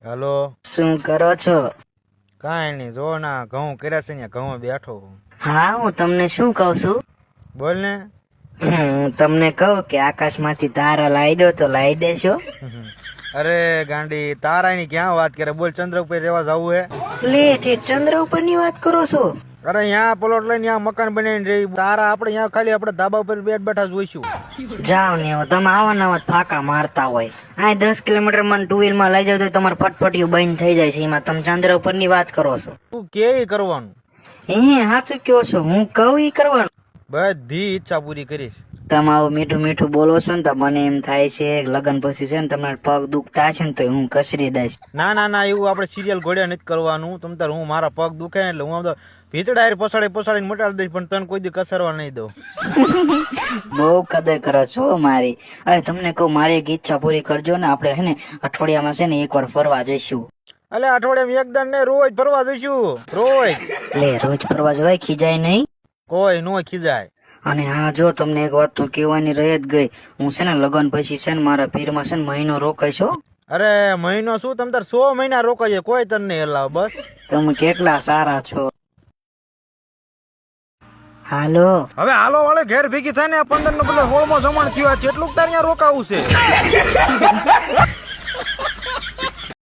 Hello. શું કરો છો? કાંઈ નહીં, જો ના ઘઉં કર્યા છે ને ઘઉં બેઠો. હા, હું તમને શું કહું છું? બોલ ને. હું તમને કહું કે આકાશમાંથી તારા લાવી દો તો લાવી દેશો? અરે ગાંડી, તારાની ક્યાં વાત કરે? બોલ, ચંદ્ર ઉપર રહેવા જવું હે? લે ઠેઠ ચંદ્ર ઉપરની વાત કરો છો? અરે અહીંયા પ્લોટ લઈને અહીંયા મકાન બનાવીને રહી. તારા આપણે અહીંયા ખાલી આપણે ધાબા ઉપર બેઠા જોઈશું. જાવ ને હવે તમે આવા નવા ફાકા મારતા હોય. આ 10 કિલોમીટર મને ટુ વ્હીલ માં લઈ જાવ તો તમારે ફટફટિયું બંધ થઈ જાય છે. એમાં તમે ચંદ્ર ઉપરની વાત કરો છો? તું કે કરવાનું? સાચું કયો છો? હું કહું ઈ કરવાનું. બધી ઈચ્છા પૂરી કરીશ. તમે આવું મીઠું મીઠું બોલો છો ને તો મને એમ થાય છે લગન પછી છે ને તમારા પગ દુખતા છે ને તો હું કસરી દઈશ. ના એવું આપણે સિરિયલ ઘોડ્યા નથી કરવાનું. તમ તાર હું મારા પગ દુખે ને એટલે હું આમ તો ભીતડા પસાડીને મટાડી દઈશ, પણ તને કોઈ દી કસરવા નહીં દઉં. બહુ કદર કરો છો મારી. હવે તમને કહું, મારી એક ઈચ્છા પૂરી કરજો ને. આપણે હે ને અઠવાડિયામાં છે ને એકવાર ફરવા જઈશું. એટલે અઠવાડિયામાં એકદમ ને રોજ ફરવા જઈશું. રોજ લે રોજ ફરવા જવાય? ખીજાય નહીં? કોઈ નો ખીજાય. અને હા, જો તમને એક વાત તો કહેવાની રહી જ ગઈ. હું છે ને લગન પછી છે ને મારા પીરમાં છે ને મહિનો રોકાઈશો. અરે મહિનો શું, તમ તાર 100 મહિના રોકાય, કોઈ તને નહીં હલાવ. બસ તમે કેટલા સારા છો. હાલો. હવે હાલો વાળે ઘેર ભેગી થાય ને 15 નો પેલો 16મો જમણ થયો છે, એટલું તાર ત્યાં રોકાવું છે.